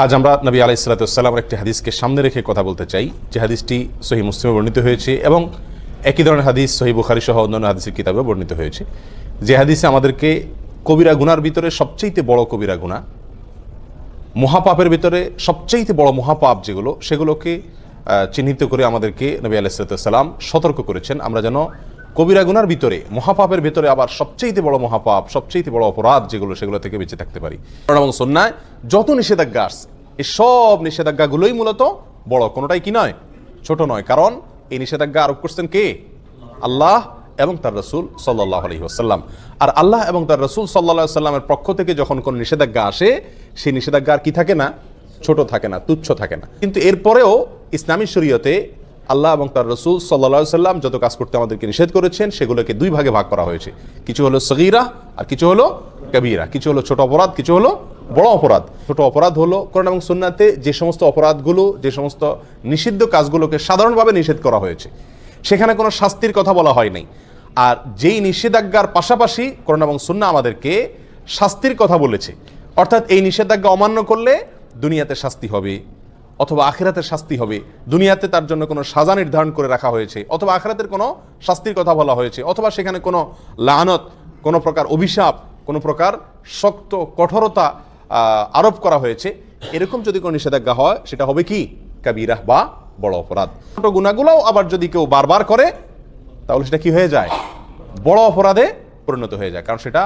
আজ আমরা নবী আলাইহিস সালাতু ওয়াস সালামের একটি হাদিসকে সামনে রেখে কথা বলতে চাই, যে হাদিসটি সহিহ মুসলিমে বর্ণিত হয়েছে এবং একই ধরনের হাদিস সহিহ বুখারী সহ অন্যান্য হাদিসের কিতাবে বর্ণিত হয়েছে। যে হাদিসে আমাদেরকে কবিরা গুনার ভিতরে সবচেয়ে বড় কবিরা গুনাহ, মহাপাপের ভিতরে সবচেয়ে বড় মহাপাপ যেগুলো, সেগুলোকে চিহ্নিত করে আমাদেরকে নবী আলাইহিস সালাতু ওয়াস সালাম সতর্ক করেছেন। আমরা যেন কবিরা গুনার ভিতরে, মহাপাপের ভিতরে আবার সবচেয়ে বড় মহাপাপ, সবচেয়ে বড় অপরাধ যেগুলো, সেগুলো থেকে বেঁচে থাকতে পারি। এবং সুন্নাহয় যত নিষেধাজ্ঞা আসছে, এই সব নিষেধাজ্ঞাগুলোই মূলত বড়, কোনোটাই কি নয়, ছোট নয়। কারণ এই নিষেধাজ্ঞা আরোপ করছেন কে? আল্লাহ এবং তার রাসূল সাল্লাল্লাহু আলাইহি ওয়াসাল্লাম। আর আল্লাহ এবং তার রাসূল সাল্লাল্লাহু আলাইহি ওয়াসাল্লামের পক্ষ থেকে যখন কোনো নিষেধাজ্ঞা আসে, সেই নিষেধাজ্ঞা আর কি থাকে না, ছোট থাকে না, তুচ্ছ থাকে না। কিন্তু এরপরেও ইসলামী শরীয়তে আল্লাহ এবং তার রাসূল সাল্লাল্লাহু আলাইহি ওয়াসাল্লাম যত কাজ করতে আমাদেরকে নিষেধ করেছেন, সেগুলোকে দুই ভাগে ভাগ করা হয়েছে। কিছু হলো সগীরা আর কিছু হলো কবিরা। কিছু হলো ছোট অপরাধ, কিছু হলো বড় অপরাধ। ছোট অপরাধ হলো কোরআন এবং সুন্নাতে যে সমস্ত অপরাধগুলো, যে সমস্ত নিষিদ্ধ কাজগুলোকে সাধারণভাবে নিষেধ করা হয়েছে, সেখানে কোনো শাস্তির কথা বলা হয় নাই। আর যেই নিষেধাজ্ঞার পাশাপাশি কোরআন এবং সুন্নাহ আমাদেরকে শাস্তির কথা বলেছে, অর্থাৎ এই নিষেধাজ্ঞা অমান্য করলে দুনিয়াতে শাস্তি হবে অথবা আখিরাতের শাস্তি হবে। দুনিয়াতে তার জন্য কোনো সাজা নির্ধারণ করে রাখা হয়েছে, অথবা আখিরাতের কোনো শাস্তির কথা বলা হয়েছে, অথবা সেখানে কোনো লানত, কোনো প্রকার অভিশাপ, কোনো প্রকার শক্ত কঠোরতা আরোপ করা হয়েছে। এরকম যদি কোনো নিষেধাজ্ঞা হয়, সেটা হবে কি? কাবীরা বা বড় অপরাধ। ছোট গুনাহগুলোও আবার যদি কেউ বারবার করে, তাহলে সেটা কি হয়ে যায়? বড় অপরাধে পরিণত হয়ে যায়। কারণ সেটা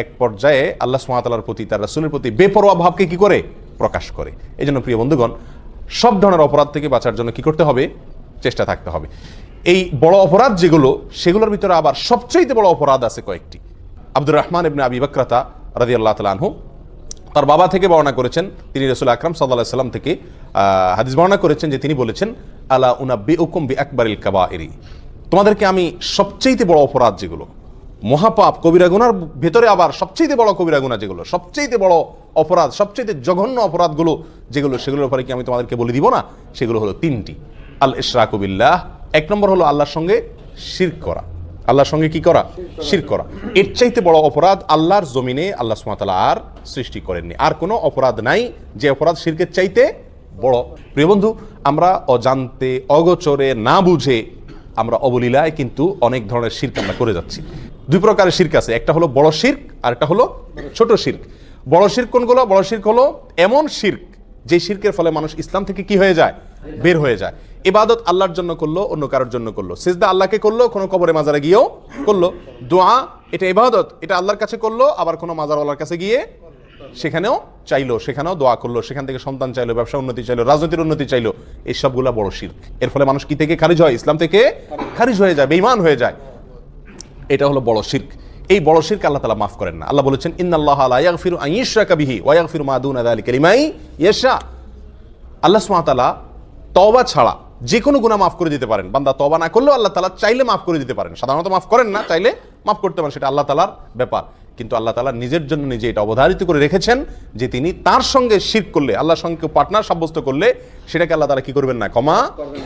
এক পর্যায়ে আল্লাহ সুবহানাহু ওয়া তাআলার প্রতি, তার রাসূলের প্রতি বেপরোয়া ভাবকে কি করে? প্রকাশ করে। এই জন্য প্রিয় বন্ধুগণ, সব ধরনের অপরাধ থেকে বাঁচার জন্য কি করতে হবে? চেষ্টা থাকতে হবে। এই বড় অপরাধ যেগুলো, সেগুলোর ভিতরে আবার সবচেয়ে বড় অপরাধ আছে কয়েকটি। আব্দুর রহমান ইবনে আবি বকরাতা রাদিয়াল্লাহু তাআলা আনহু তার বাবা থেকে বর্ণনা করেছেন, তিনি রাসূল আকরাম সাল্লাল্লাহু আলাইহি ওয়াসাল্লাম থেকে হাদিস বর্ণনা করেছেন যে তিনি বলেছেন, আলা উনাব্বিউকুম বিআকবারিল কাবাইরি, তোমাদেরকে আমি সবচেয়ে বড় অপরাধ যেগুলো, মহাপাপ, কবিরা গুনার ভেতরে আবার সবচেয়ে বড় কবিরা গুনাহ যেগুলো, সবচেয়ে বড় অপরাধ, সবচেয়ে জঘন্য অপরাধগুলো যেগুলো, সেগুলোর ব্যাপারে কি আমি তোমাদেরকে বলে দিব না? সেগুলো হলো তিনটি। আল ইশরাকু বিল্লাহ, এক নম্বর হলো আল্লাহর সঙ্গে শিরক করা। আল্লাহর সঙ্গে কি করা? শিরক করা। এর চাইতে বড় অপরাধ আল্লাহর জমিনে আল্লাহ সুবহানাহু ওয়া তাআলা আর সৃষ্টি করেননি। আর কোনো অপরাধ নাই যে অপরাধ শিরকের চাইতে বড়। প্রিয় বন্ধু, আমরা অজান্তে, অগোচরে, না বুঝে আমরা অবলীলায় কিন্তু অনেক ধরনের শিরক আমরা করে যাচ্ছি। দুই প্রকারের শিরক আছে, একটা হলো বড় শিরক আর একটা হলো ছোট শিরক। বড় শিরক কোনগুলো? বড় শিরক হলো এমন শিরক যে শিরকের ফলে মানুষ ইসলাম থেকে কি হয়ে যায়? বের হয়ে যায়। ইবাদত আল্লাহর জন্য করলো, অন্য কারোর জন্য করলো। সিজদা আল্লাহকে করলো, কোনো কবরে মাজারে গিয়েও করলো। দোয়া এটা ইবাদত, এটা আল্লাহর কাছে করলো, আবার কোনো মাজারওয়ালার কাছে গিয়ে সেখানেও চাইলো, সেখানেও দোয়া করলো, সেখান থেকে সন্তান চাইলো, ব্যবসা উন্নতি চাইলো, রাজনীতির উন্নতি চাইলো। এই সবগুলা বড় শিরক। এর ফলে মানুষ কি থেকে খারিজ হয়? ইসলাম থেকে খারিজ হয়ে যায়, বেঈমান হয়ে যায়। এটা হলো বড় শিরক। এই বড় শিরক আল্লাহ তাআলা মাফ করেন না। আল্লাহ বলেছেন, ইন্নাল্লাহা লা ইয়াগফিরু আন ইউশরাকা বিহি ওয়া ইয়াগফিরু মা দুনা যালিকা লিমান ইয়াশা। আল্লাহ সুবহানাহু ওয়া তাআলা তওবা ছাড়া যে কোনো গুনাহ মাফ করে দিতে পারেন। বান্দা তওবা না করলেও আল্লাহ তাআলা চাইলে মাফ করে দিতে পারেন। সাধারণত মাফ করেন না, চাইলে মাফ করতে পারেন, সেটা আল্লাহ তাআলার ব্যাপার। কিন্তু আল্লাহ তাআলা নিজের জন্য নিজে এটা অবধারিত করে রেখেছেন যে তিনি তার সঙ্গে শিরক করলে, আল্লাহর সঙ্গে কেউ পার্টনার সাব্যস্ত করলে, সেটাকে আল্লাহ তাআলা কি করবেন না? ক্ষমা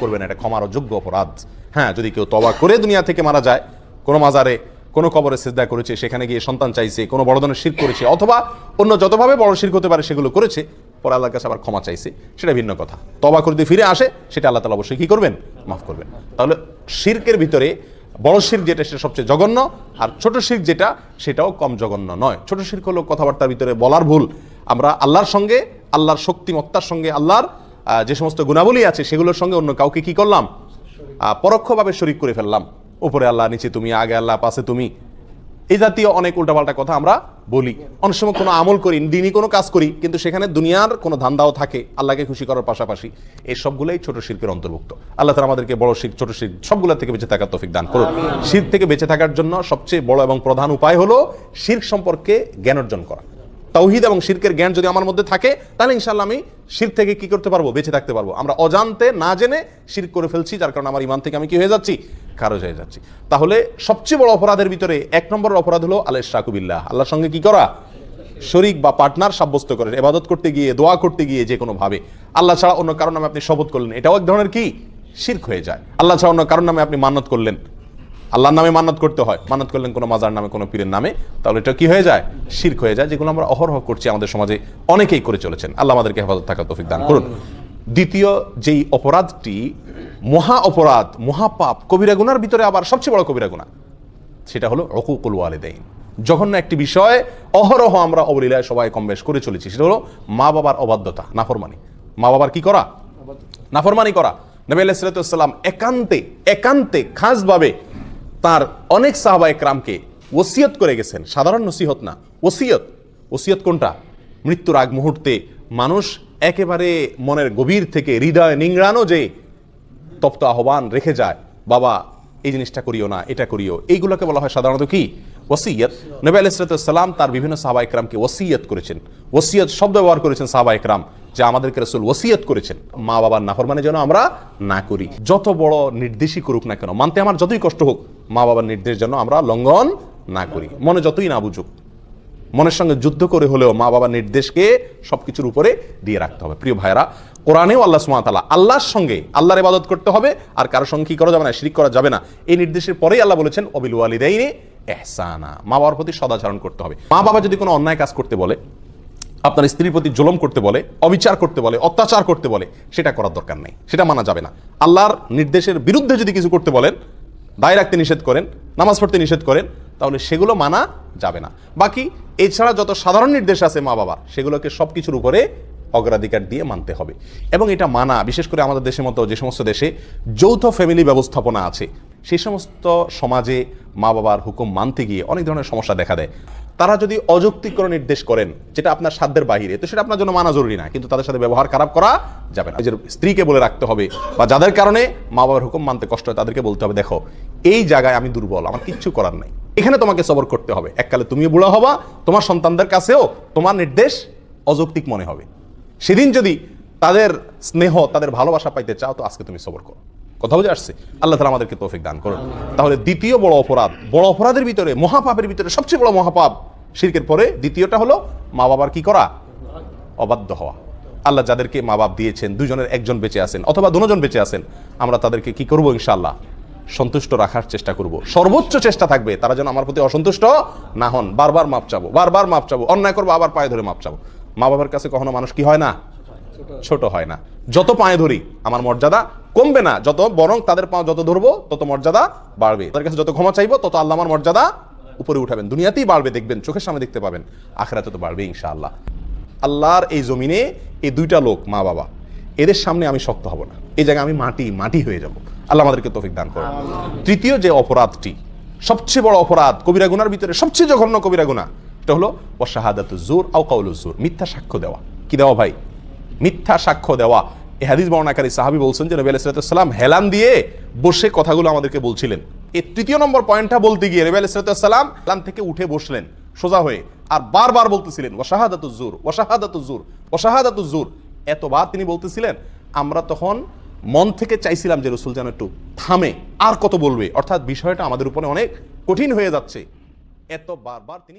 করবেন না। এটা ক্ষমার অযোগ্য অপরাধ। হ্যাঁ, যদি কেউ তওবা করে দুনিয়া থেকে মারা যায়, কোনো মাজারে, কোনো কবরে সিজদা করেছে, সেখানে গিয়ে সন্তান চাইছে, কোনো বড় ধরনের শিরক করেছে, অথবা অন্য যতভাবে বড় শিরক হতে পারে সেগুলো করেছে, পরে আল্লাহর কাছে আবার ক্ষমা চাইছে, সেটা ভিন্ন কথা। তওবা করে ফিরে আসে, সেটা আল্লাহ তাআলা অবশ্যই কি করবেন? মাফ করবেন। তাহলে শিরকের ভিতরে বড় শিরক যেটা, সেটা সবচেয়ে জঘন্য, আর ছোট শিরক যেটা, সেটাও কম জঘন্য নয়। ছোট শিরক হলো কথাবার্তার ভিতরে বলার ভুল। আমরা আল্লাহর সঙ্গে, আল্লাহর শক্তিমত্তার সঙ্গে, আল্লাহর যে সমস্ত গুণাবলী আছে সেগুলোর সঙ্গে অন্য কাউকে কি করলাম? পরোক্ষভাবে শরীক করে ফেললাম। উপরে আল্লাহ, নিচে তুমি, আগে আল্লাহ, পাশে তুমি, এই জাতীয় অনেক উল্টাপাল্টা কথা আমরা বলি। অনেক সময় কোনো আমল করি, দিনই কোনো কাজ করি, কিন্তু সেখানে দুনিয়ার কোনো ধান্দাও থাকে আল্লাহকে খুশি করার পাশাপাশি। এই সবগুলোই ছোট শিরকের অন্তর্ভুক্ত। আল্লাহ তাআলা আমাদেরকে বড় শিরক, ছোট শিরক সবগুলো থেকে বেঁচে থাকার তৌফিক দান করুন। শিরক থেকে বেঁচে থাকার জন্য সবচেয়ে বড় এবং প্রধান উপায় হলো শিরক সম্পর্কে জ্ঞান অর্জন করা। তাওহীদ এবং শিরকের জ্ঞান যদি আমার মধ্যে থাকে, তাহলে ইনশাআল্লাহ আমি শিরক থেকে কি করতে পারবো? বেঁচে থাকতে পারবো। আমরা অজান্তে, না জেনে শিরক করে ফেলছি, যার কারণে আমার ঈমান থেকে আমি কি হয়ে যাচ্ছি? খারিজ হয়ে যাচ্ছি। তাহলে সবচেয়ে বড় অপরাধের ভিতরে এক নম্বর অপরাধ হলো আল ইশরাকু বিল্লাহ, আল্লাহর সঙ্গে কি করা? শরীক বা পার্টনার সাব্যস্ত করেন। ইবাদত করতে গিয়ে, দোয়া করতে গিয়ে, যে কোনো ভাবে আল্লাহ ছাড়া অন্য কারোর নামে আপনি শপথ করলেন, এটাও এক ধরনের কি? শিরক হয়ে যায়। আল্লাহ ছাড়া অন্য কারোর নামে আপনি মান্নত করলেন, আল্লাহর নামে মান্নাত করতে হয়, মান্নাত করলেন কোনো মাজার নামে, কোনো পীরের নামে, তাহলে এটা কি হয়ে যায়? শিরক হয়ে যায়, যেগুলো আমরা অহরহ করছি, আমাদের সমাজে অনেকেই করে চলেছেন। আল্লাহ আমাদেরকে হেফাজত থাকার তৌফিক দান করুন। দ্বিতীয় যেই অপরাধটি মহা অপরাধ, মহাপাপ, কবিরা গুনার ভিতরে আবার সবচেয়ে বড় কবিরা গুনাহ, সেটা হলো উকুকুল ওয়ালিদাইন। জঘন্য একটি বিষয়, অহরহ আমরা অবলীলায় সবাই কম বেশ করে চলেছি, সেটা হলো মা বাবার অবাধ্যতা, নাফরমানি। মা বাবার কি করা? নাফরমানি করা। নবী আলাইহিস সালাতু ওয়াস সালাম একান্তে খাসভাবে তার অনেক সাহাবায়ে কেরামকে ওসিয়ত করে গেছেন। সাধারণ নসিহত না, ওসিয়ত কোনটা? মৃত্যুর আগ মুহূর্তে মানুষ একেবারে মনের গভীর থেকে হৃদয় নিংড়ানো যে তপ্ত আহ্বান রেখে যায়, বাবা এই জিনিসটা করিও না, এটা করিও, এইগুলোকে বলা হয় সাধারণত কি? ওসিয়ত। নবী আলাইহিস সালাতু ওয়াস সালাম তার বিভিন্ন সাহাবায়ে কেরামকে ওসিয়ত করেছেন। ওসিয়ত শব্দ ব্যবহার করেছেন সাহাবায়ে কেরাম, যে আমাদেরকে রাসূল ওসিয়ত করেছেন মা বাবার নাফরমানি যেন আমরা না করি। যত বড় নির্দেশই করুক না কেন, মানতে আমার যতই কষ্ট হোক, মা বাবার নির্দেশ যেন আমরা লঙ্ঘন না করি, মনে যতই না বুঝুক। মনের সঙ্গে যুদ্ধ করে হলেও মা বাবার নির্দেশকে সবকিছুর উপরে দিয়ে রাখতে হবে। প্রিয় ভাইরা, কোরআনেও আল্লাহ সুবহানাহু ওয়া তাআলা আল্লাহর সঙ্গে আল্লাহর ইবাদত করতে হবে, আর কারোর সঙ্গে কি করা যাবে না? শিরক করা যাবে না। এই নির্দেশের পরেই আল্লাহ বলেছেন ওয়াবিল ওয়ালিদাইনি ইহসানা, মা বাবার প্রতি সদাচরণ করতে হবে। মা বাবা যদি কোনো অন্যায় কাজ করতে বলে, আপনার স্ত্রীর প্রতি জুলুম করতে বলে, অবিচার করতে বলে, অত্যাচার করতে বলে, সেটা করার দরকার নেই, সেটা মানা যাবে না। আল্লাহর নির্দেশের বিরুদ্ধে যদি কিছু করতে বলেন, দায় রাখতে নিষেধ করেন, নামাজ পড়তে নিষেধ করেন, তাহলে সেগুলো মানা যাবে না। বাকি এছাড়া যত সাধারণ নির্দেশ আছে মা বাবার, সেগুলোকে সব কিছুর উপরে অগ্রাধিকার দিয়ে মানতে হবে। এবং এটা মানা, বিশেষ করে আমাদের দেশের মতো যে সমস্ত দেশে যৌথ ফ্যামিলি ব্যবস্থাপনা আছে, সেই সমস্ত সমাজে মা বাবার হুকুম মানতে গিয়ে অনেক ধরনের সমস্যা দেখা দেয়। তারা যদি অযৌক্তিক কোনো নির্দেশ করেন যেটা আপনার সাধ্যের বাহিরে, তো সেটা আপনার জন্য মানা জরুরি না, কিন্তু তাদের সাথে ব্যবহার খারাপ করা যাবে না। নিজের স্ত্রীকে বলে রাখতে হবে, বা যাদের কারণে মা বাবার হুকুম মানতে কষ্ট হয় তাদেরকে বলতে হবে, দেখো এই জায়গায় আমি দুর্বল, আমার কিচ্ছু করার নাই, এখানে তোমাকে সবর করতে হবে। এককালে তুমিও বুড়া হবা, তোমার সন্তানদের কাছেও তোমার নির্দেশ অযৌক্তিক মনে হবে। সেদিন যদি তাদের স্নেহ, তাদের ভালোবাসা পাইতে চাও, তো আজকে তুমি সবর করো। কথা বুঝে আসছে? আল্লাহ তাআলা আমাদেরকে তৌফিক দান করুন। তাহলে দ্বিতীয় বড় অপরাধের ভিতরে, মহাপাপের ভিতরে সবচেয়ে বড় মহাপাপ, শিরকের পরে দ্বিতীয়টা হলো মা বাবার কি করা? অবাধ্য হওয়া। আল্লাহ যাদেরকে মা বাপ দিয়েছেন, দুজনের একজন বেঁচে আছেন অথবা দুজন বেঁচে আছেন, আমরা তাদেরকে কি করব? ইনশাআল্লাহ সন্তুষ্ট রাখার চেষ্টা করব। সর্বোচ্চ চেষ্টা থাকবে তারা যেন আমার প্রতি অসন্তুষ্ট না হন। বারবার মাপ চাবো, অন্যায় করবো আবার পায়ে ধরে মাপ চাবো। মা বাবার কাছে কখনো মানুষ কি হয় না? ছোট হয় না। যত পায়ে ধরি আমার মর্যাদা কমবে না, বরং তাদের পা যত ধরবো তত মর্যাদা বাড়বে। তাদের কাছে যত ক্ষমা চাইবো তত আল্লাহ আমার মর্যাদা উপরে উঠাবেন। দুনিয়াতেই বাড়বে, দেখবেন, চোখের সামনে দেখতে পাবেন, আখিরাতে তো বাড়বে ইনশাআল্লাহ। আল্লাহর এই জমিনে এই দুইটা লোক, মা বাবা, এদের সামনে আমি শক্ত হব না, এই জায়গায় আমি মাটি হয়ে যাব। আল্লাহ আমাদেরকে তৌফিক দান করুন। তৃতীয় যে অপরাধটি, সবচেয়ে বড় অপরাধ, কবিরা গুনার ভিতরে সবচেয়ে জঘন্য কবিরা গুনাহ, এটা হলো ওয়াশাহাদাতুজ জুর আও কাউলুজ জুর, মিথ্যা সাক্ষ্য দেওয়া। কি দেওয়া ভাই? মিথ্যা সাক্ষ্য দেওয়া। এই হাদিস বর্ণনাকারী সাহাবী বলছেন যে নবী আলাইহিস সালাম হেলান দিয়ে বসে কথাগুলো আমাদেরকে বলছিলেন। এই তৃতীয় নম্বর পয়েন্টটা বলতে গিয়ে নবী আলাইহিস সালাম হেলান থেকে উঠে বসলেন সোজা হয়ে, আর বারবার বলতেছিলেন ওয়াশাহাদাতুজ জুর, ওয়াশাহাদাতুজ জুর, ওয়াশাহাদাতুজ জুর। এতবার তিনি বলতেছিলেন, আমরা তখন মন থেকে চাইছিলাম যে রাসূল যেন একটু থামে, আর কত বলবে, অর্থাৎ বিষয়টা আমাদের উপরে অনেক কঠিন হয়ে যাচ্ছে। এত বারবার তিনি